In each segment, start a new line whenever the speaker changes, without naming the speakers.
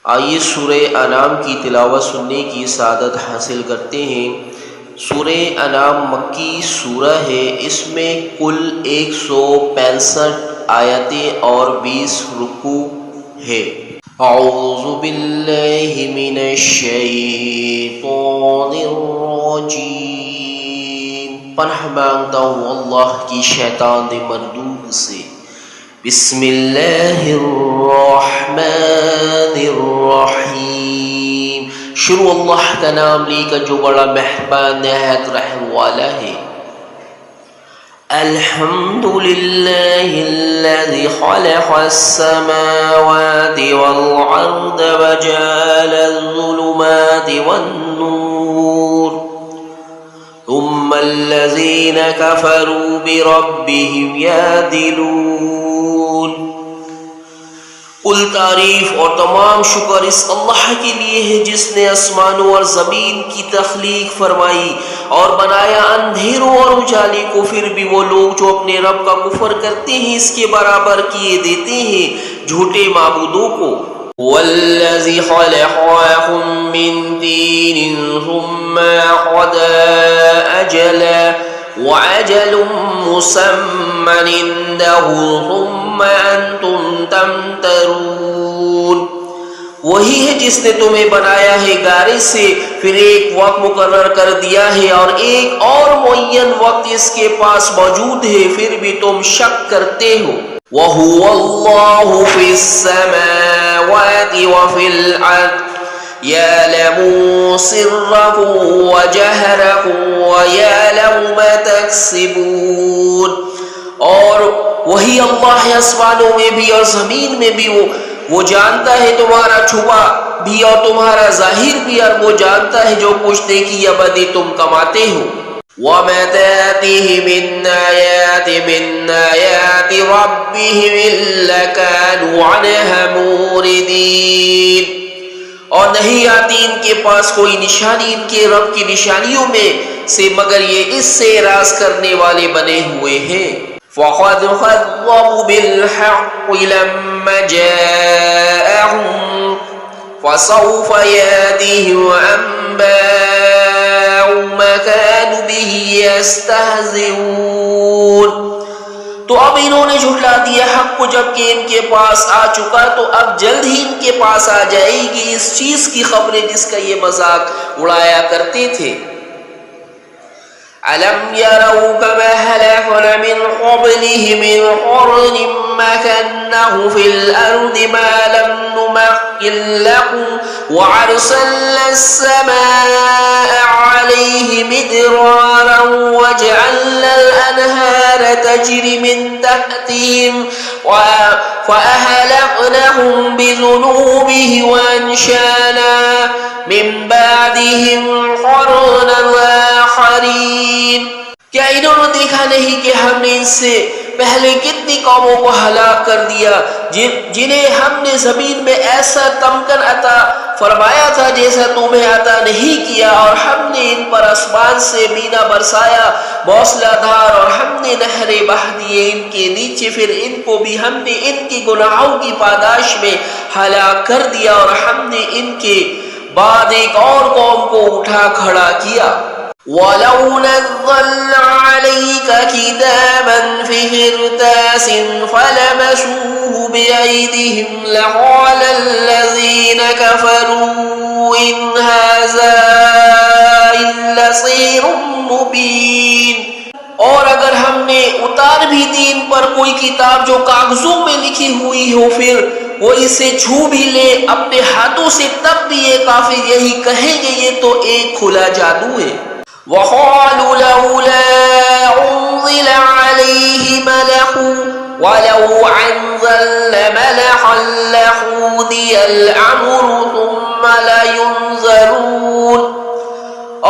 آئیے سورہ انعام کی تلاوت سننے کی سعادت حاصل کرتے ہیں۔ سورہ انعام مکی سورہ ہے، اس میں کل 165 آیتیں اور 20 رکوع ہے۔ اعوذ باللہ من الشیطان الرجیم، پناہ مانگتا ہوں اللہ کی شیطان مردود سے۔ بسم اللہ الرحمن الرحیم، شروع اللہ کا نام لے کر جو بڑا مہربان نہایت رحم والا ہے۔ الحمد للہ الذی خلق السماوات والارض وجعل الظلمات والنور ثم الذین کفروا بربهم یعدلون۔ کل تعریف اور تمام شکر اس اللہ کے لیے ہے جس نے آسمانوں اور زمین کی تخلیق فرمائی اور بنایا اندھیروں اور اجالے کو، پھر بھی وہ لوگ جو اپنے رب کا کفر کرتے ہیں اس کے برابر کیے دیتے ہیں جھوٹے معبودوں کو۔ والذی خلقکم من طین ثم قضى اجلا وَأَجَلٌ مُّسَمًّى عِندَهُ ثُمَّ أَنتُمْ تَمْتَرُونَ۔ وہی ہے جس نے تمہیں بنایا ہے گارے سے، پھر ایک وقت مقرر کر دیا ہے اور ایک اور معین وقت اس کے پاس موجود ہے، پھر بھی تم شک کرتے ہو۔ وَهُوَ اللَّهُ فِي السَّمَاوَاتِ وَفِي الْأَرْضِ يَعْلَمُ سِرَّكُمْ وَجَهْرَكُمْ وَيَعْلَمُ مَا تَكْسِبُونَ۔ اور وہی اللہ ہے آسمانوں میں بھی اور زمین میں بھی، وہ جانتا ہے تمہارا چھپا بھی اور تمہارا ظاہر بھی، اور وہ جانتا ہے جو کچھ نیکی یا بدی تم کماتے ہو۔ وَمَا تَأْتِيهِم مِّنْ آيَاتٍ مِّنْ آيَاتِ رَبِّهِمْ إِلَّا كَانُوا عَنْهَا مُعْرِضِينَ۔ اور نہیں آتی ان کے پاس کوئی نشانی ان کے رب کی نشانیوں میں سے مگر یہ اس سے اعراض کرنے والے بنے ہوئے ہیں۔ فَقَدْ كَذَّبُوا بِالْحَقِّ لَمَّا جَاءَهُمْ فَسَوْفَ يَأْتِيهِمْ أَنبَاءُ مَا كَانُوا بِهِ يَسْتَهْزِئُونَ۔ تو اب انہوں نے جھٹلا دیا حق کو جب کہ ان کے پاس آ چکا، تو اب جلد ہی ان کے پاس آ جائے گی اس چیز کی خبریں جس کا یہ مذاق اڑایا کرتے تھے۔ أَلَمْ يَرَوْا كَمَا أَهْلَكْنَا مِنْ قَبْلِهِم مِّنْ قَرْنٍ مَّكَّنَّاهُمْ فِي الْأَرْضِ مَا لَمْ نُمَكِّن لَّكُمْ وَأَرْسَلْنَا السَّمَاءَ عَلَيْهِم مِّدْرَارًا وَجَعَلْنَا الْأَنْهَارَ تَجْرِي مِن تَحْتِهِمْ فَأَهْلَكْنَاهُم بِذُنُوبِهِمْ وَأَنشَأْنَا مِن بَعْدِهِمْ قَرْنًا آخَرِينَ۔ کیا انہوں نے دیکھا نہیں کہ ہم نے ان سے پہلے کتنی قوموں کو ہلاک کر دیا جنہیں ہم نے زمین میں ایسا تمکن عطا فرمایا تھا جیسا تمہیں عطا نہیں کیا، اور ہم نے ان پر آسمان سے مینا برسایا موسلا دھار، اور ہم نے نہریں بہا دیے ان کے نیچے، پھر ان کو بھی ہم نے ان کے گناہوں کی پاداش میں ہلاک کر دیا، اور ہم نے ان کے بعد ایک اور قوم کو اٹھا کھڑا کیا۔ وَلَوْ نَزَّلْنَا عَلَيْكَ كِتَابًا فِي قِرْطَاسٍ فَلَمَسُوهُ بِأَيْدِيهِمْ لَقَالَ الَّذِينَ كَفَرُوا إِنْ هَٰذَا إِلَّا سِحْرٌ مُّبِينٌ۔ اور اگر ہم نے اتار بھی دی ان پر کوئی کتاب جو کاغذوں میں لکھی ہوئی ہو، پھر وہ اسے چھو بھی لے اپنے ہاتھوں سے، تب بھی یہ کافر یہی کہیں گے یہ تو ایک کھلا جادو ہے۔ وَقَالُوا لَوْلَا أُنزِلَ عَلَيْهِ مَلَكٌ وَلَوْ أَنزَلْنَا مَلَكًا لَّقُضِيَ الْأَمْرُ ثُمَّ لَا يُنظَرُونَ۔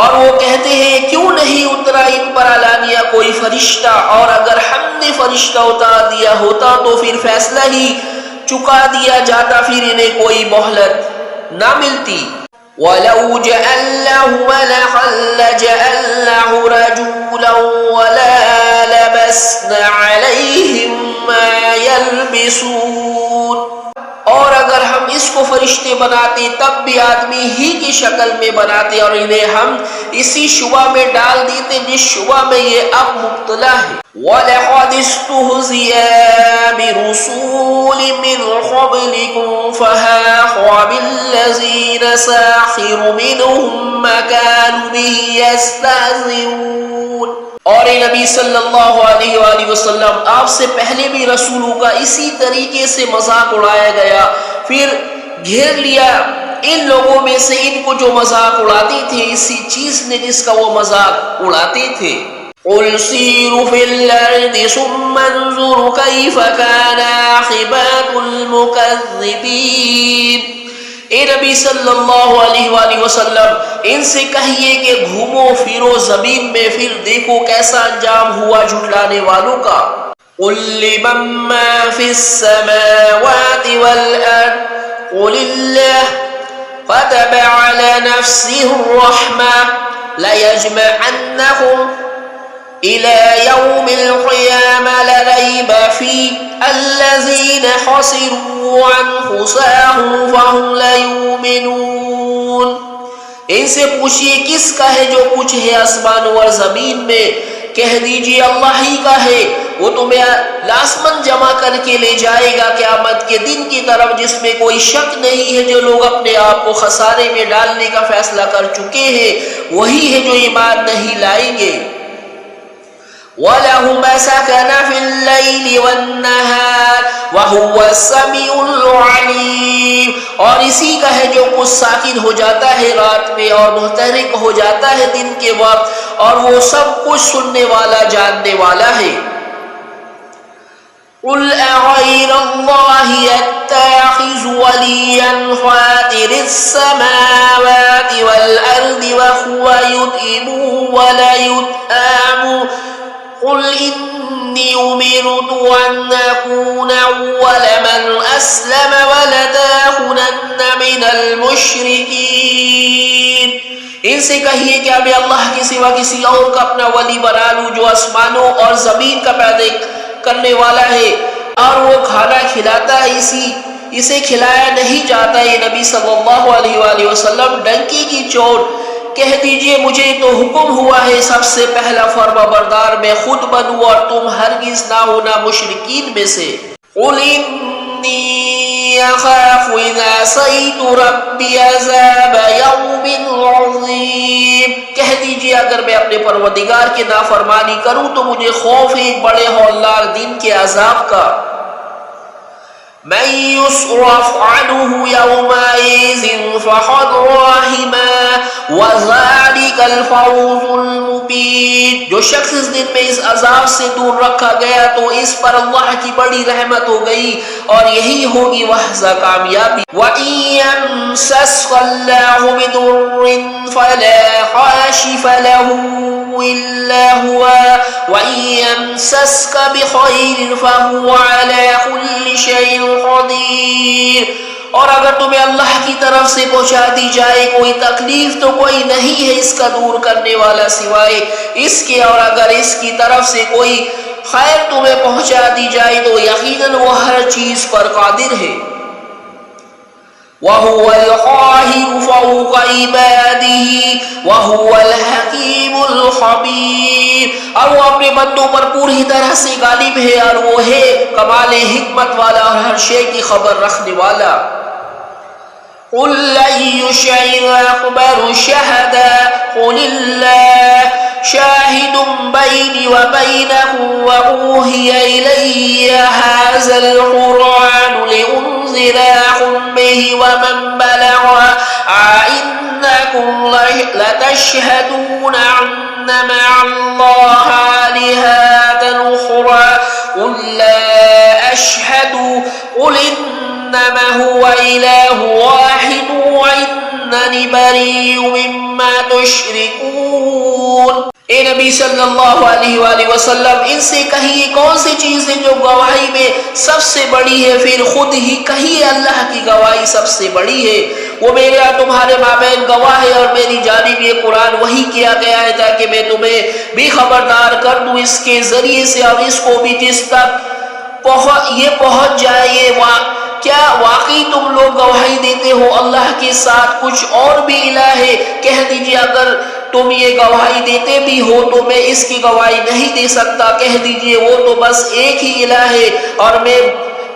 اور وہ کہتے ہیں کیوں نہیں اترا ان پر علانیہ کوئی فرشتہ، اور اگر ہم نے فرشتہ اتار دیا ہوتا تو پھر فیصلہ ہی چکا دیا جاتا، پھر انہیں کوئی مہلت نہ ملتی۔ وَلَوْ جَعَلْنَاهُ مَلَكًا لَّجَعَلْنَاهُ رَجُلًا وَلَا لَبَسْنَا عَلَيْهِم مَّا يَلْبِسُونَ۔ اور اگر ہم اس کو فرشتے بناتے تب بھی آدمی ہی کی شکل میں بناتے اور انہیں ہم اسی شبہ میں ڈال دیتے جس شبہ میں یہ اب مبتلا ہے. وَلَقَدِ اسْتُهْزِئَ بِرُسُولٍ مِّن قَبْلِكُمْ فَحَاقَ بِالَّذِينَ سَخِرُوا مِنْهُم مَّا كَانُوا بِهِ يَسْتَهْزِئُونَ. اور اے نبی صلی اللہ علیہ وآلہ وسلم آپ سے پہلے بھی رسولوں کا اسی طریقے سے مذاق اڑایا گیا، پھر گھیر لیا ان لوگوں میں سے ان کو جو مذاق اڑاتے تھے اسی چیز نے جس کا وہ مذاق اڑاتے تھے. قُلْ سِيرُوا فِي الْأَرْضِ ثُمَّ انظُرُوا كَيْفَ كَانَ عَاقِبَةُ الْمُكَذِّبِينَ. اے نبی صلی اللہ علیہ وآلہ وسلم ان سے کہیے کہ گھومو پھرو زمین میں پھر دیکھو کیسا انجام ہوا جھٹلانے والوں کا. قُلْ لِمَن مَّا فِي السَّمَاوَاتِ وَالْأَرْضِ قُلِ اللَّهُ كَتَبَ عَلَى نَفْسِهِ الرَّحْمَةَ لَيَجْمَعَنَّكُمْ إِلَى يَوْمِ الْقِيَامَةِ لَا رَيْبَ فِيهِ الَّذِينَ خَسِرُوا أَنفُسَهُمْ فَهُمْ لَا يُؤْمِنُونَ. ان سے پوچھئے کس کا ہے جو کچھ ہے آسمانوں اور زمین میں، کہہ دیجئے اللہ ہی کا ہے، وہ تمہیں لازماً جمع کر کے لے جائے گا قیامت کے دن کی طرف جس میں کوئی شک نہیں ہے. جو لوگ اپنے آپ کو خسارے میں ڈالنے کا فیصلہ کر چکے ہیں وہی ہے جو ایمان نہیں لائیں گے. وَلَهُ مَا سَكَنَ فِي اللَّيْلِ وَالنَّهَارِ وَهُوَ السَّمِيعُ الْعَلِيمُ. اور اسی کا ہے جو کچھ ساکن ہو جاتا ہے رات میں اور محترق ہو جاتا ہے دن کے وقت، اور وہ سب کچھ سننے والا جاننے والا ہے. قُلْ أَغَيْرَ اللَّهِ أَتَّخِذُ وَلِيًّا فَاطِرِ السَّمَاوَاتِ وَالْأَرْضِ وَهُوَ يُطْعِمُ وَلَا يُطْعَمُ. قُلْ إِنِّي أُمِرْتُ أَنْ أَكُونَ أَوَّلَ مَنْ أَسْلَمَ وَلَتَكُونَنَّ مِنَ الْمُشْرِكِينَ. ان سے کہیے کہ میں اللہ کے سوا کسی اور کا اپنا ولی بنا لوں جو آسمانوں اور زمین کا پیدا کرنے والا ہے اور وہ کھانا کھلاتا ہے اسے کھلایا نہیں جاتا. یہ نبی صلی اللہ علیہ وآلہ وسلم ڈنکی کی چوٹ کہہ دیجئے مجھے تو حکم ہوا ہے سب سے پہلا فرما بردار میں خود بنوں اور تم ہرگز نہ ہونا مشرکین میں سے. قُلْ إِنِّي أَخَافُ إِذَا عَصَيْتُ رَبِّي عَذَابَ يَوْمٍ عَظِيمٍ. کہہ دیجئے اگر میں اپنے پروردگار کی نافرمانی کروں تو مجھے خوف ہے ایک بڑے ہولناک دن کے عذاب کا. مَن يُصْرَفْ عَنْهُ يَوْمَئِذٍ فَقَدْ رَحِمَهُ وَذَلِكَ الْفَوْزُ الْمُبِينُ. جو شخص اس دن میں اس عذاب سے دور رکھا گیا تو اس پر اللہ کی بڑی رحمت ہو گئی اور یہی ہوگی محض کامیابی. وَإِن يَمْسَسْكَ اللَّهُ بِضُرٍّ فَلَا كَاشِفَ لَهُ إِلَّا هُوَ وَإِن يَمْسَسْكَ بِخَيْرٍ فَهُوَ عَلَى كُلِّ شَيْءٍ قدیر. اور اگر تمہیں اللہ کی طرف سے پہنچا دی جائے کوئی تکلیف تو کوئی نہیں ہے اس کا دور کرنے والا سوائے اس کے، اور اگر اس کی طرف سے کوئی خیر تمہیں پہنچا دی جائے تو یقیناً وہ ہر چیز پر قادر ہے. وَهُوَ الْقَاهِرُ فَوْقَ عِبَادِهِ وَهُوَ الْحَكِيمُ الْخَبِيرُ. اور وہ اپنے بندوں پر پوری طرح سے غالب ہے اور وہ ہے کمال حکمت والا اور ہر شے کی خبر رکھنے والا. قُلْ أَيُّ شَيْءٍ أَكْبَرُ شَهَادَةً قُلِ اللَّهُ شَاهِدٌ بَيْنِي وَبَيْنَكُمْ وَأُوحِيَ إِلَيَّ هَٰذَا الْقُرْآنُ لِأُنذِرَكُم بِهِ وَمَن بَلَغَ أَئِنَّكُمْ لَتَشْهَدُونَ أَنَّ مَعَ اللَّهِ آلِهَةً أُخْرَىٰ قُل لَّا أَشْهَدُ قُلْ إِنَّمَا هُوَ إِلَٰهٌ وَاحِدٌ وَإِنَّنِي بَرِيءٌ مِّمَّا تُشْرِكُونَ. اے نبی صلی اللہ علیہ وآلہ وسلم ان سے کہیے کون سی چیز ہے جو گواہی میں سب سے بڑی ہے، پھر خود ہی کہیے اللہ کی گواہی سب سے بڑی ہے. وہ میرے اور تمہارے مابین گواہ ہے اور میری جانب یہ قرآن وحی کیا گیا ہے تاکہ میں تمہیں بھی خبردار کر دوں اس کے ذریعے سے اور اس کو بھی جس تک یہ پہنچ جائے کیا واقعی تم لوگ گواہی دیتے ہو اللہ کے ساتھ کچھ اور بھی الہ ہے؟ کہہ دیجئے اگر تم یہ گواہی دیتے بھی ہو تو میں اس کی گواہی نہیں دے سکتا، کہہ دیجئے وہ تو بس ایک ہی الہ ہے اور میں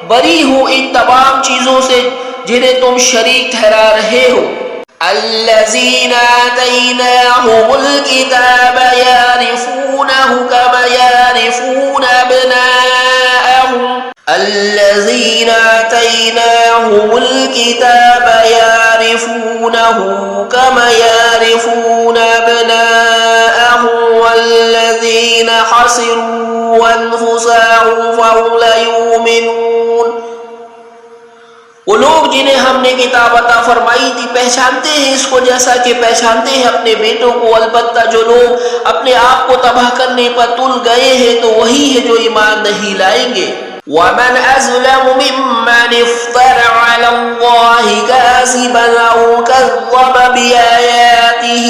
بری ہوں ان تمام چیزوں سے جنہیں تم شریک ٹھہرا رہے ہو۔ الذین آتیناہم الکتاب یعرفونہ کما یعرفون ابناءہم الذین آتیناہم الکتاب یعرفونہ کما یعرفون ابناءہم والذین خسروا انفسہم فہم لا یؤمنون۔ وہ لوگ جنہیں ہم نے کتاب عطا فرمائی تھی پہچانتے ہیں اس کو جیسا کہ پہچانتے ہیں اپنے بیٹوں کو، البتہ جو لوگ اپنے آپ کو تباہ کرنے پر تل گئے ہیں تو وہی ہے جو ایمان نہیں لائیں گے۔ وَمَنْ أَظْلَمُ مِمَّنِ افْتَرَىٰ عَلَى اللَّهِ كَاذِبًا أَوْ كَذَّبَ بِآيَاتِهِ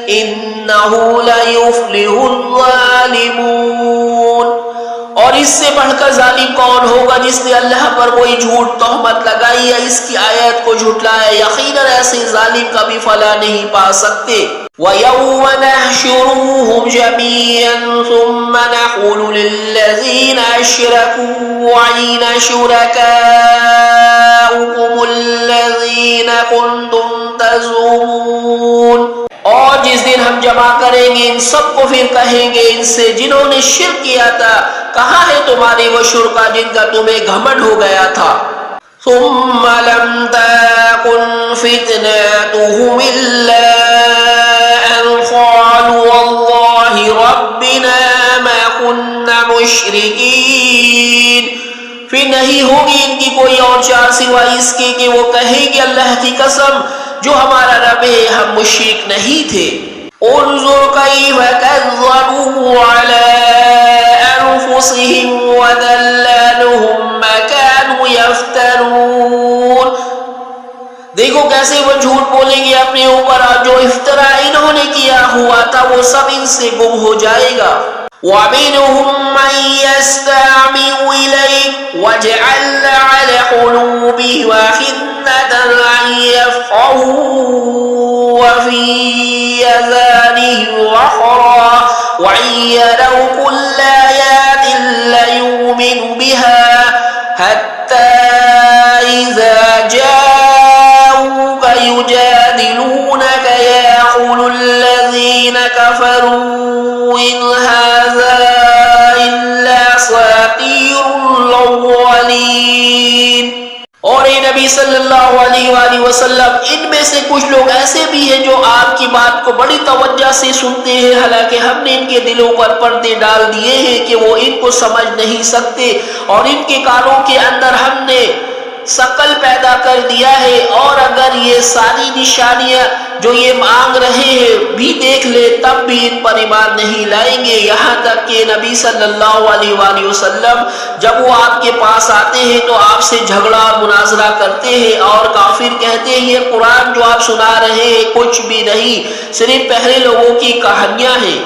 إِنَّهُ لَا يُفْلِحُ الظَّالِمُونَ۔ اور اس سے بڑھ کر ظالم کون ہوگا جس نے اللہ پر کوئی جھوٹ تہمت لگائی یا اس کی آیت کو جھٹلایا؟ یقیناً ایسے ظالم کبھی فلاح نہیں پا سکتے۔ وَيَوْمَ نَحْشُرُهُمْ جَمِيعًا ثُمَّ نَقُولُ لِلَّذِينَ أَشْرَكُوا أَيْنَ شُرَكَاؤُكُمُ الَّذِينَ كُنتُمْ تَزْعُمُونَ۔ اور جس دن ہم جمع کریں گے ان سب کو پھر کہیں گے ان سے جنہوں نے شرک کیا تھا، کہاں ہے تمہارے وہ شرکا جن کا تمہیں گھمنڈ ہو گیا تھا؟ ثم لم تكن فتنتهم إلا أن قالوا والله ربنا ما كنا مشركين۔ پھر نہیں ہوگی ان کی کوئی اور چار سوائے اس کے کہ وہ کہیں گے اللہ کی قسم جو ہمارا رب ہے ہم مشرک نہیں تھے۔ انظر کیف کذبوا علی انفسهم وضل عنهم ما كانوا یفترون۔ دیکھو کیسے وہ جھوٹ بولیں گے اپنے اوپر اور جو افطرا انہوں نے کیا ہوا تھا وہ سب ان سے گم ہو جائے گا۔ وَمِنْهُمْ مَنْ يَسْتَمِعُ إِلَيْكَ وَجَعَلْنَا عَلَى قُلُوبِهِمْ أَكِنَّةً أَنْ يَفْقَهُوهُ وَفِي آذَانِهِمْ وَقْرًا وَإِنْ يَرَوْا كُلَّ آيَةٍ لَا يُؤْمِنُوا بِهَا حَتَّى إِذَا جَاءُوكَ يُجَادِلُونَكَ يَقُولُ الَّذِينَ كَفَرُوا إِنْ هَذَا إِلَّا أَسَاطِيرُ الْأَوَّلِينَ۔ اور اے نبی صلی اللہ علیہ وآلہ وسلم ان میں سے کچھ لوگ ایسے بھی ہیں جو آپ کی بات کو بڑی توجہ سے سنتے ہیں حالانکہ ہم نے ان کے دلوں پر پردے ڈال دیے ہیں کہ وہ ان کو سمجھ نہیں سکتے، اور ان کے کانوں کے اندر ہم نے ثقل پیدا کر دیا ہے، اور اگر یہ ساری نشانیاں جو یہ مانگ رہے ہیں بھی دیکھ لے تب بھی ان پر ایمان نہیں لائیں گے، یہاں تک کہ نبی صلی اللہ علیہ وآلہ وسلم جب وہ آپ کے پاس آتے ہیں تو آپ سے جھگڑا اور مناظرہ کرتے ہیں اور کافر کہتے ہیں یہ قرآن جو آپ سنا رہے ہیں کچھ بھی نہیں، صرف پہلے لوگوں کی کہانیاں ہیں۔